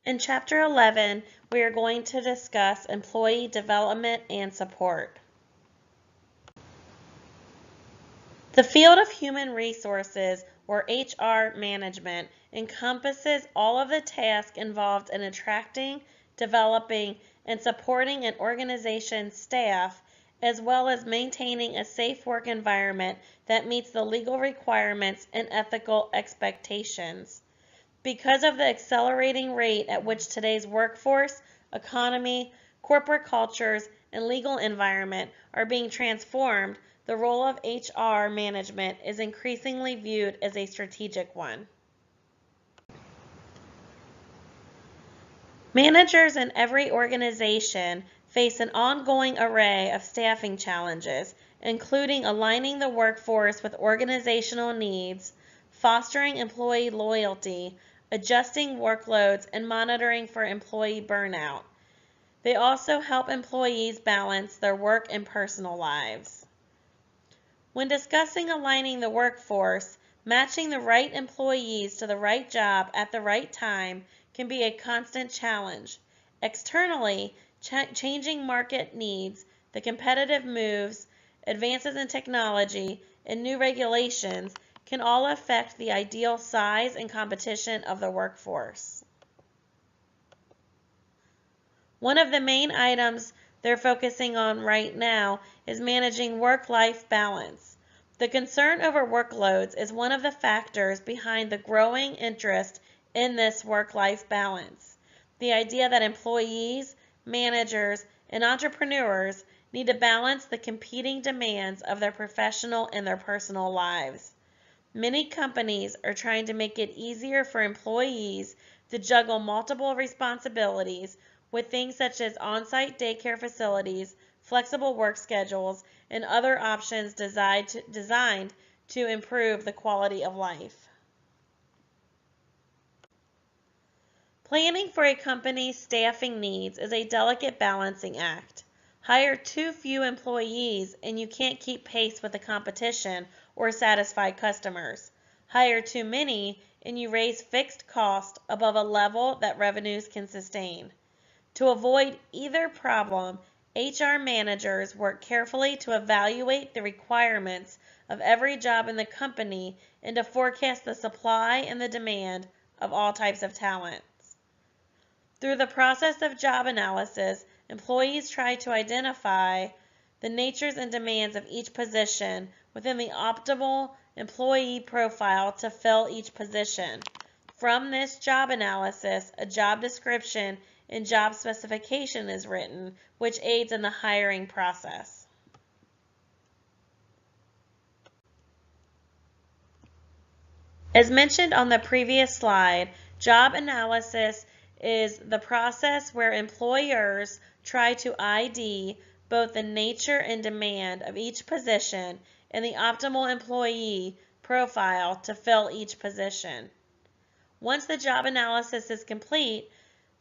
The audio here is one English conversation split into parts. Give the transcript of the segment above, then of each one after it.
In Chapter 11, we are going to discuss employee development and support. The field of human resources, or HR management, encompasses all of the tasks involved in attracting, developing, and supporting an organization's staff, as well as maintaining a safe work environment that meets the legal requirements and ethical expectations. Because of the accelerating rate at which today's workforce, economy, corporate cultures, and legal environment are being transformed, the role of HR management is increasingly viewed as a strategic one. Managers in every organization face an ongoing array of staffing challenges, including aligning the workforce with organizational needs, fostering employee loyalty, adjusting workloads, and monitoring for employee burnout. They also help employees balance their work and personal lives. When discussing aligning the workforce, matching the right employees to the right job at the right time can be a constant challenge. Externally, changing market needs, the competitive moves, advances in technology, and new regulations can all affect the ideal size and competition of the workforce. One of the main items they're focusing on right now is managing work-life balance. The concern over workloads is one of the factors behind the growing interest in this work-life balance. The idea that employees, managers, and entrepreneurs need to balance the competing demands of their professional and their personal lives. Many companies are trying to make it easier for employees to juggle multiple responsibilities with things such as on-site daycare facilities, flexible work schedules, and other options designed to improve the quality of life. Planning for a company's staffing needs is a delicate balancing act. Hire too few employees and you can't keep pace with the competition or satisfy customers. Hire too many and you raise fixed costs above a level that revenues can sustain. To avoid either problem, HR managers work carefully to evaluate the requirements of every job in the company and to forecast the supply and the demand of all types of talents. Through the process of job analysis, employees try to identify the natures and demands of each position within the optimal employee profile to fill each position. From this job analysis, a job description and job specification is written, which aids in the hiring process. As mentioned on the previous slide, job analysis is the process where employers try to ID both the nature and demand of each position and the optimal employee profile to fill each position. Once the job analysis is complete,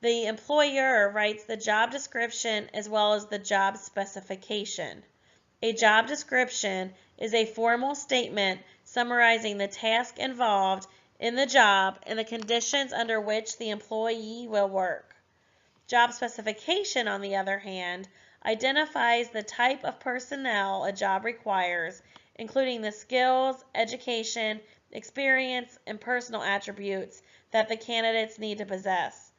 the employer writes the job description as well as the job specification. A job description is a formal statement summarizing the task involved in the job and the conditions under which the employee will work. Job specification, on the other hand, identifies the type of personnel a job requires, including the skills, education, experience, and personal attributes that the candidates need to possess.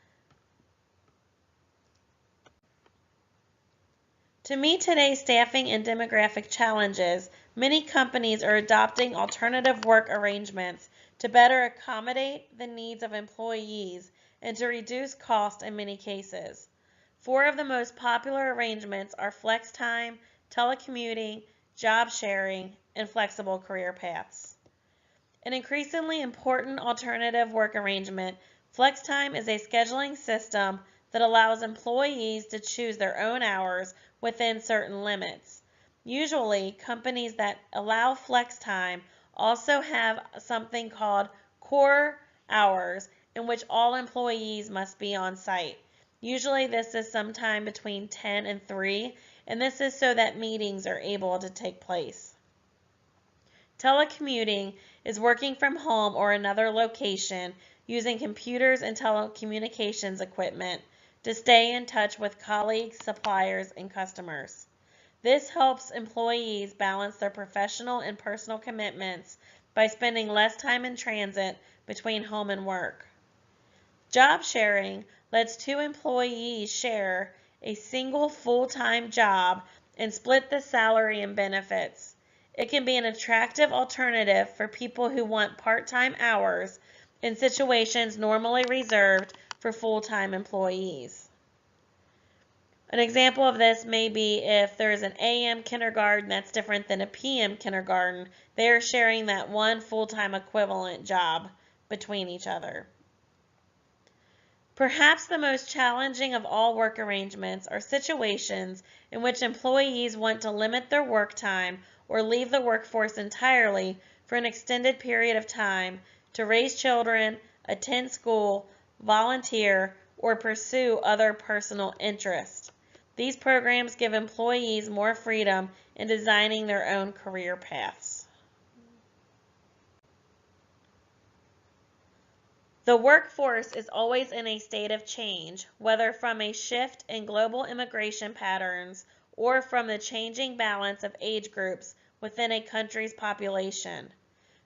To meet today's staffing and demographic challenges, many companies are adopting alternative work arrangements to better accommodate the needs of employees and to reduce cost in many cases. Four of the most popular arrangements are flex time, telecommuting, job sharing, and flexible career paths. An increasingly important alternative work arrangement, flex time is a scheduling system that allows employees to choose their own hours within certain limits. Usually, companies that allow flex time also have something called core hours in which all employees must be on site. Usually this is sometime between 10 and 3, and this is so that meetings are able to take place. Telecommuting is working from home or another location, using computers and telecommunications equipment to stay in touch with colleagues, suppliers, and customers. This helps employees balance their professional and personal commitments by spending less time in transit between home and work. Job sharing lets two employees share a single full-time job and split the salary and benefits. It can be an attractive alternative for people who want part-time hours in situations normally reserved for full-time employees. An example of this may be if there's an AM kindergarten that's different than a PM kindergarten, they're sharing that one full-time equivalent job between each other. Perhaps the most challenging of all work arrangements are situations in which employees want to limit their work time or leave the workforce entirely for an extended period of time to raise children, attend school, volunteer, or pursue other personal interests. These programs give employees more freedom in designing their own career paths. The workforce is always in a state of change, whether from a shift in global immigration patterns or from the changing balance of age groups within a country's population.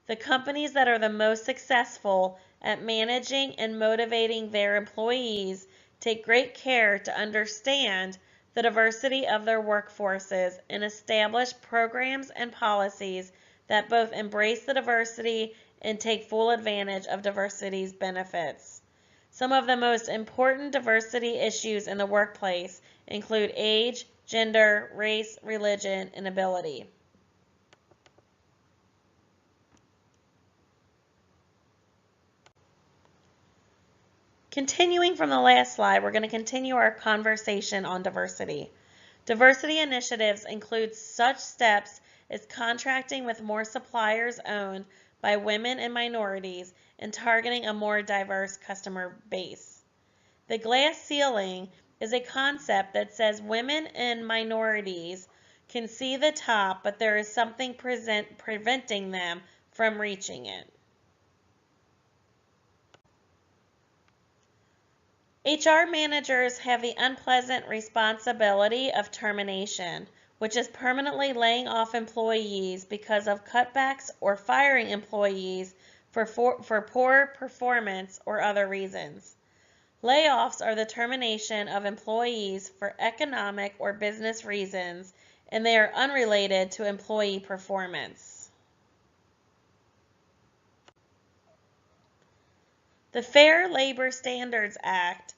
The companies that are the most successful at managing and motivating their employees take great care to understand the diversity of their workforces and establish programs and policies that both embrace the diversity and take full advantage of diversity's benefits. Some of the most important diversity issues in the workplace include age, gender, race, religion, and ability. Continuing from the last slide, we're going to continue our conversation on diversity. Diversity initiatives include such steps as contracting with more suppliers owned by women and minorities and targeting a more diverse customer base. The glass ceiling is a concept that says women and minorities can see the top, but there is something preventing them from reaching it. HR managers have the unpleasant responsibility of termination, which is permanently laying off employees because of cutbacks or firing employees for poor performance or other reasons. Layoffs are the termination of employees for economic or business reasons, and they are unrelated to employee performance. The Fair Labor Standards Act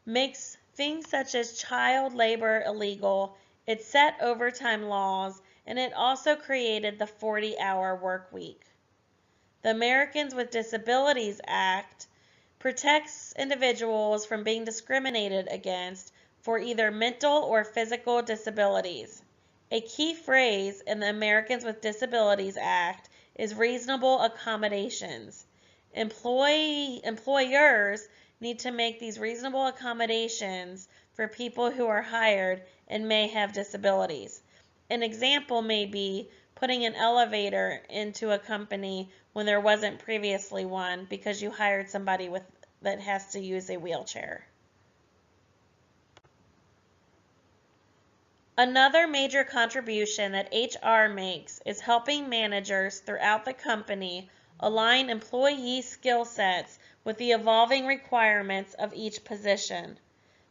makes things such as child labor illegal, it set overtime laws, and it also created the 40-hour work week. The Americans with Disabilities Act protects individuals from being discriminated against for either mental or physical disabilities. A key phrase in the Americans with Disabilities Act is reasonable accommodations. Employers need to make these reasonable accommodations for people who are hired and may have disabilities. An example may be putting an elevator into a company when there wasn't previously one because you hired somebody that has to use a wheelchair. Another major contribution that HR makes is helping managers throughout the company align employee skill sets with the evolving requirements of each position.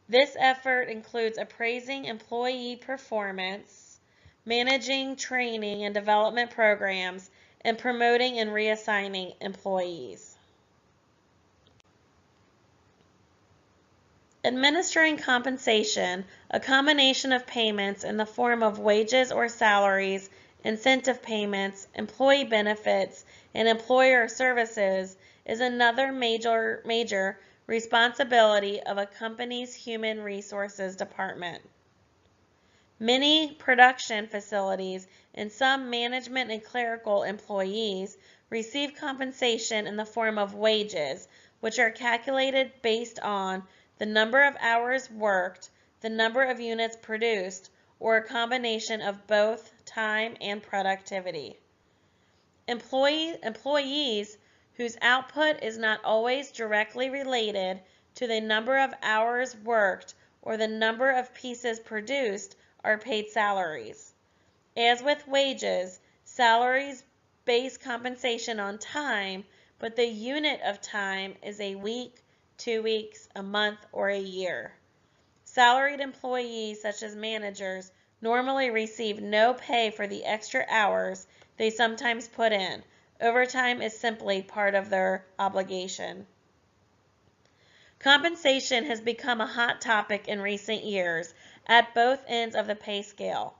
This effort includes appraising employee performance, managing training and development programs, and promoting and reassigning employees. Administering compensation, a combination of payments in the form of wages or salaries, incentive payments, employee benefits, and employer services, is another major responsibility of a company's human resources department. Many production facilities and some management and clerical employees receive compensation in the form of wages, which are calculated based on the number of hours worked, the number of units produced, or a combination of both time and productivity. Employees whose output is not always directly related to the number of hours worked or the number of pieces produced, are paid salaries. As with wages, salaries base compensation on time, but the unit of time is a week, 2 weeks, a month, or a year. Salaried employees, such as managers, normally receive no pay for the extra hours they sometimes put in. Overtime is simply part of their obligation. Compensation has become a hot topic in recent years at both ends of the pay scale.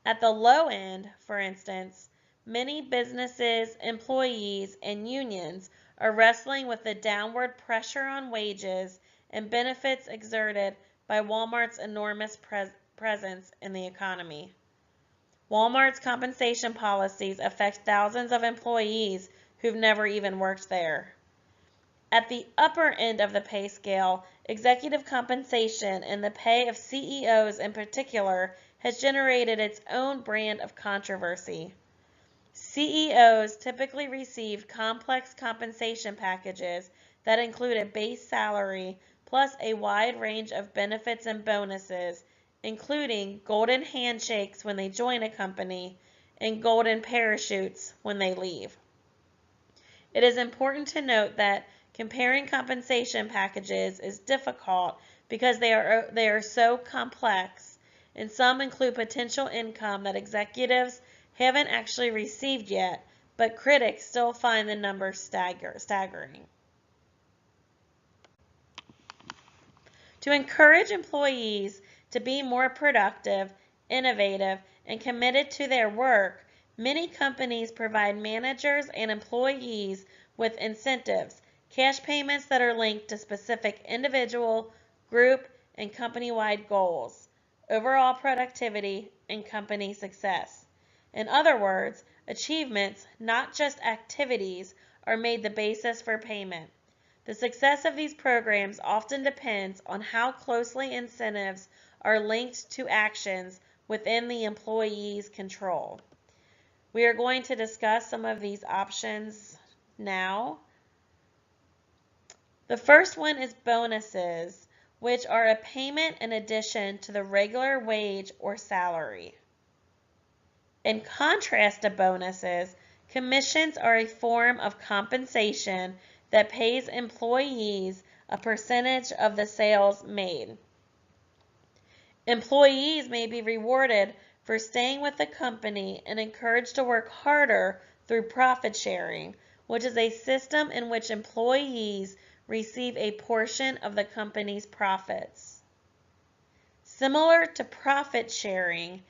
At the low end, for instance, many businesses, employees, and unions are wrestling with the downward pressure on wages and benefits exerted by Walmart's enormous presence in the economy. Walmart's compensation policies affect thousands of employees who've never even worked there. At the upper end of the pay scale, executive compensation and the pay of CEOs in particular has generated its own brand of controversy. CEOs typically received complex compensation packages that include a base salary plus a wide range of benefits and bonuses, including golden handshakes when they join a company and golden parachutes when they leave. It is important to note that comparing compensation packages is difficult because they are so complex, and some include potential income that executives haven't actually received yet, but critics still find the numbers staggering. To encourage employees to be more productive, innovative, and committed to their work, many companies provide managers and employees with incentives, cash payments that are linked to specific individual, group, and company-wide goals, overall productivity, and company success. In other words, achievements, not just activities, are made the basis for payment. The success of these programs often depends on how closely incentives are linked to actions within the employee's control. We are going to discuss some of these options now. The first one is bonuses, which are a payment in addition to the regular wage or salary. In contrast to bonuses, commissions are a form of compensation that pays employees a percentage of the sales made. Employees may be rewarded for staying with the company and encouraged to work harder through profit sharing, which is a system in which employees receive a portion of the company's profits. Similar to profit sharing,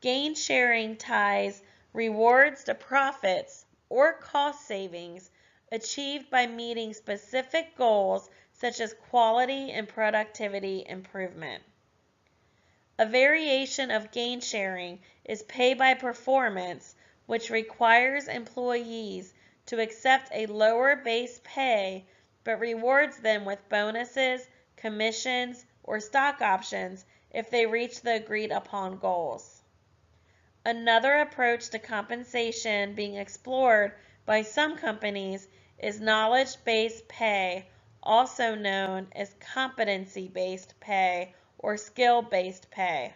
gain sharing ties rewards to profits or cost savings achieved by meeting specific goals such as quality and productivity improvement. A variation of gain sharing is pay by performance, which requires employees to accept a lower base pay but rewards them with bonuses, commissions, or stock options if they reach the agreed upon goals. Another approach to compensation being explored by some companies is knowledge-based pay, also known as competency-based pay or skill-based pay.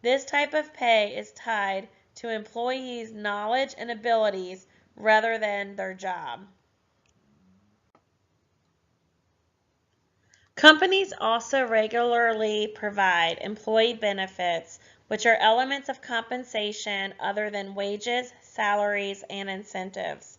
This type of pay is tied to employees' knowledge and abilities rather than their job. Companies also regularly provide employee benefits, which are elements of compensation other than wages, salaries, and incentives.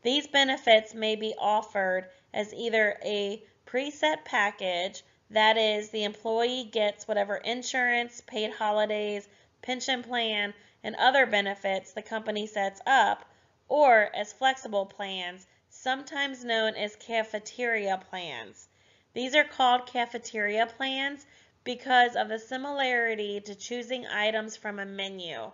These benefits may be offered as either a preset package, that is, the employee gets whatever insurance, paid holidays, pension plan, and other benefits the company sets up, or as flexible plans, sometimes known as cafeteria plans. These are called cafeteria plans because of the similarity to choosing items from a menu.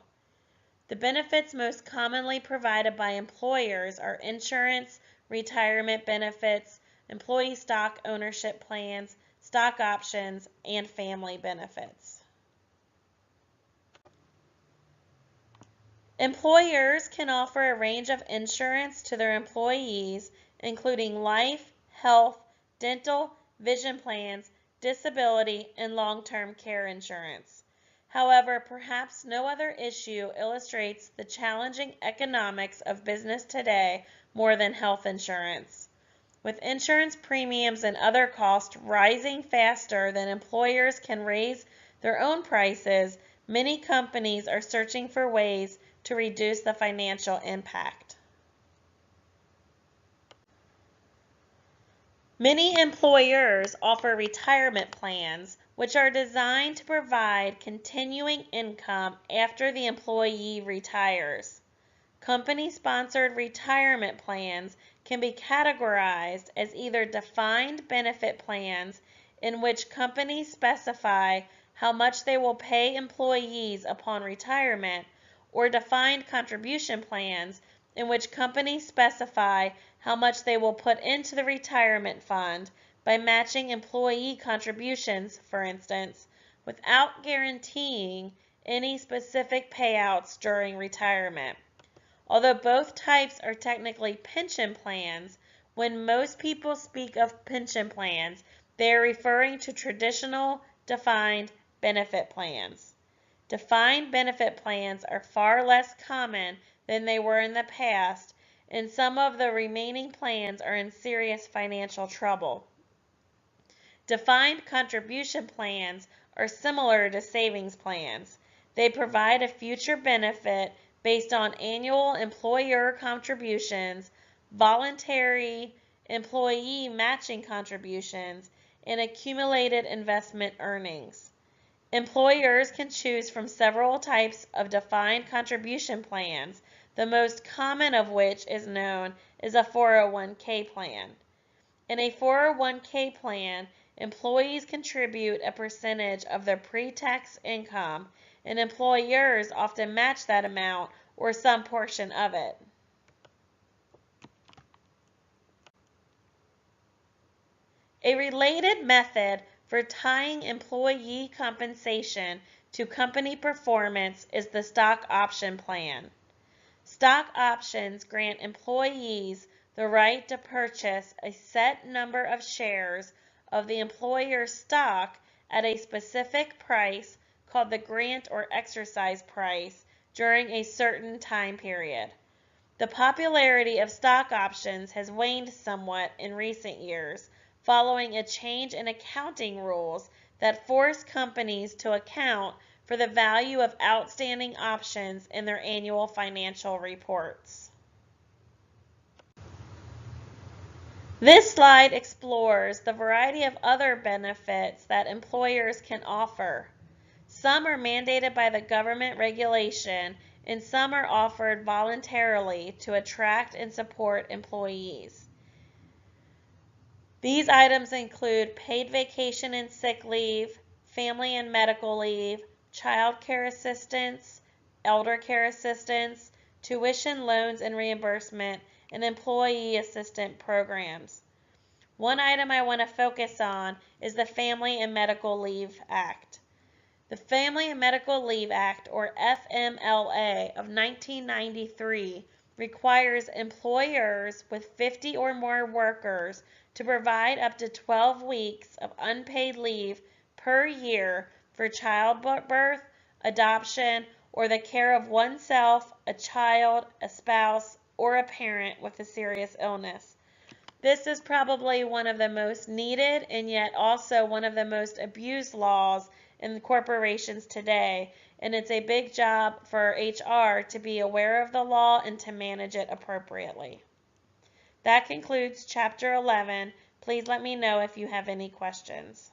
The benefits most commonly provided by employers are insurance, retirement benefits, employee stock ownership plans, stock options, and family benefits. Employers can offer a range of insurance to their employees, including life, health, dental, vision plans, disability, and long-term care insurance. However, perhaps no other issue illustrates the challenging economics of business today more than health insurance. With insurance premiums and other costs rising faster than employers can raise their own prices, many companies are searching for ways to reduce the financial impact. Many employers offer retirement plans, which are designed to provide continuing income after the employee retires. Company-sponsored retirement plans can be categorized as either defined benefit plans, in which companies specify how much they will pay employees upon retirement, or defined contribution plans, in which companies specify how much they will put into the retirement fund by matching employee contributions, for instance, without guaranteeing any specific payouts during retirement. Although both types are technically pension plans, when most people speak of pension plans, they are referring to traditional defined benefit plans. Defined benefit plans are far less common than they were in the past, and some of the remaining plans are in serious financial trouble. Defined contribution plans are similar to savings plans. They provide a future benefit based on annual employer contributions, voluntary employee matching contributions, and accumulated investment earnings. Employers can choose from several types of defined contribution plans, the most common of which is known as a 401k plan. In a 401k plan, employees contribute a percentage of their pre-tax income, and employers often match that amount or some portion of it. A related method for tying employee compensation to company performance is the stock option plan. Stock options grant employees the right to purchase a set number of shares of the employer's stock at a specific price called the grant or exercise price during a certain time period. The popularity of stock options has waned somewhat in recent years, following a change in accounting rules that force companies to account for the value of outstanding options in their annual financial reports. This slide explores the variety of other benefits that employers can offer. Some are mandated by the government regulation, and some are offered voluntarily to attract and support employees. These items include paid vacation and sick leave, family and medical leave, child care assistance, elder care assistance, tuition loans and reimbursement, and employee assistance programs. One item I want to focus on is the Family and Medical Leave Act. The Family and Medical Leave Act, or FMLA, of 1993 requires employers with 50 or more workers to provide up to 12 weeks of unpaid leave per year for childbirth, adoption, or the care of oneself, a child, a spouse, or a parent with a serious illness. This is probably one of the most needed and yet also one of the most abused laws in corporations today, and it's a big job for HR to be aware of the law and to manage it appropriately. That concludes Chapter 11. Please let me know if you have any questions.